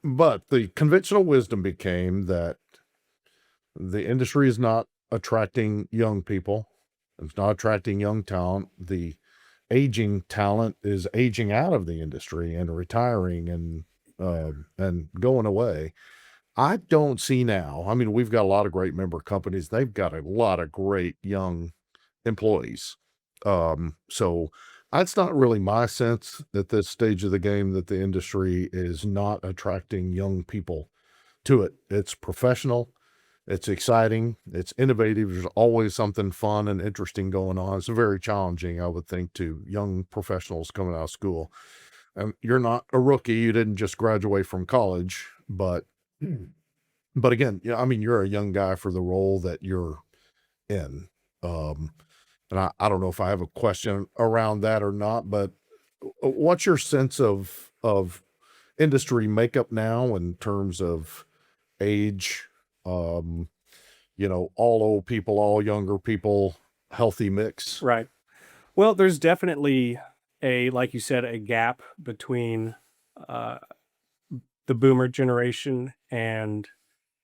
But the conventional wisdom became that the industry is not attracting young people. It's not attracting young talent. The aging talent is aging out of the industry and retiring and going away. I don't see now. I mean, we've got a lot of great member companies. They've got a lot of great young employees. So that's not really my sense at this stage of the game that the industry is not attracting young people to it. It's professional, it's exciting, it's innovative. There's always something fun and interesting going on. It's very challenging, I would think, to young professionals coming out of school. You're not a rookie. You didn't just graduate from college, but again, yeah, I mean, you're a young guy for the role that you're in. Um, and I don't know if I have a question around that or not, but what's your sense of industry makeup now in terms of age? Um, all old people, all younger people, healthy mix. Right. Well, there's definitely like you said, a gap between uh, the boomer generation and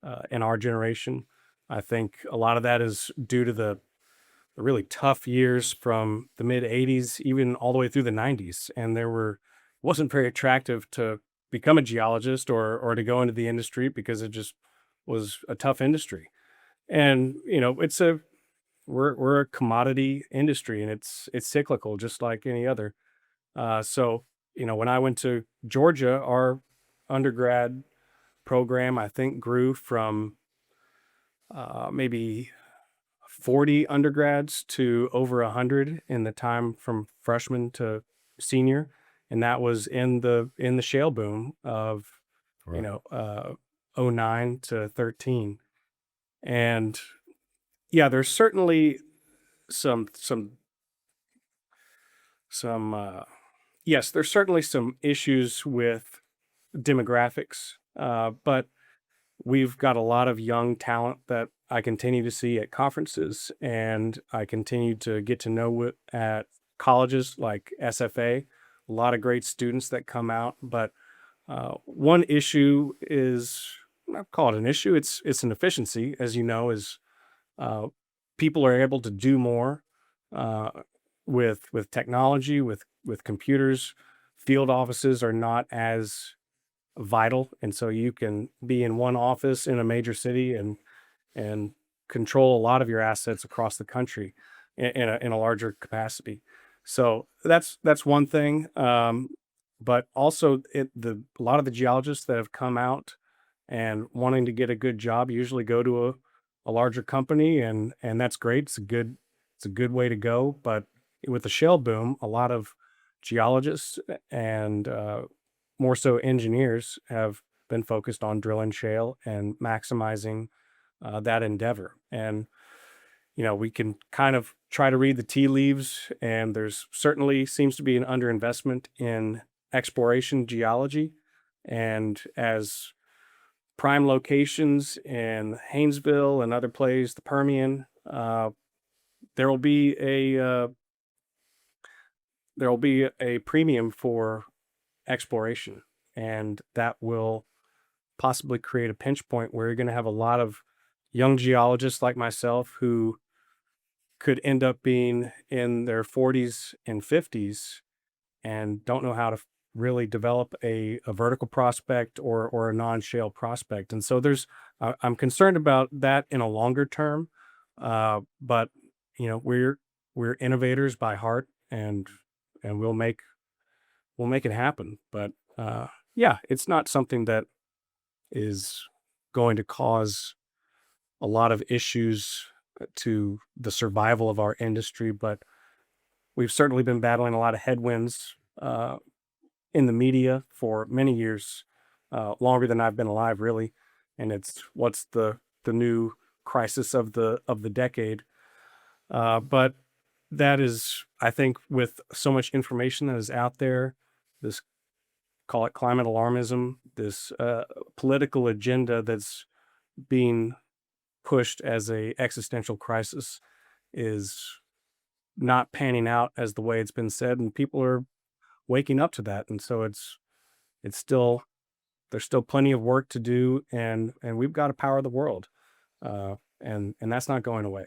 our generation. I think a lot of that is due to the really tough years from the mid 80s, even all the way through the 90s. And it wasn't very attractive to become a geologist or to go into the industry because it just was a tough industry. And, we're a commodity industry and it's cyclical, just like any other. So, when I went to Georgia, our undergrad program, I think, grew from maybe 40 undergrads to over 100 in the time from freshman to senior, and that was in the shale boom of you Right. know uh 09 to 13. And yeah, there's certainly some some some yes, there's certainly some issues with demographics, but we've got a lot of young talent that I continue to see at conferences, and I continue to get to know at colleges like SFA. A lot of great students that come out, but one issue is, not call it an issue. It's an efficiency, as you know, is uh, people are able to do more uh, with technology, with computers. Field offices are not as vital, and so you can be in one office in a major city and control a lot of your assets across the country in a larger capacity. So that's one thing. But also, a lot of the geologists that have come out and wanting to get a good job usually go to a larger company, and that's great. It's a good way to go. But with the shale boom, a lot of geologists and more so engineers have been focused on drilling shale and maximizing that endeavor. And we can kind of try to read the tea leaves, and there's certainly seems to be an underinvestment in exploration geology. And as prime locations in Haynesville and other places, the Permian, there will be a uh, there will be a premium for exploration, and that will possibly create a pinch point where you're going to have a lot of young geologists like myself who could end up being in their 40s and 50s and don't know how to really develop a vertical prospect or a non-shale prospect. And so I'm concerned about that in a longer term. But we're innovators by heart, and we'll make it happen. But yeah, it's not something that is going to cause a lot of issues to the survival of our industry, but we've certainly been battling a lot of headwinds in the media for many years, longer than I've been alive, really. And it's what's the new crisis of the decade. But that is, I think, with so much information that is out there, this, call it climate alarmism, this political agenda that's being pushed as a existential crisis is not panning out as the way it's been said, and people are waking up to that. And so it's still There's still plenty of work to do, and we've got to power the world, and that's not going away.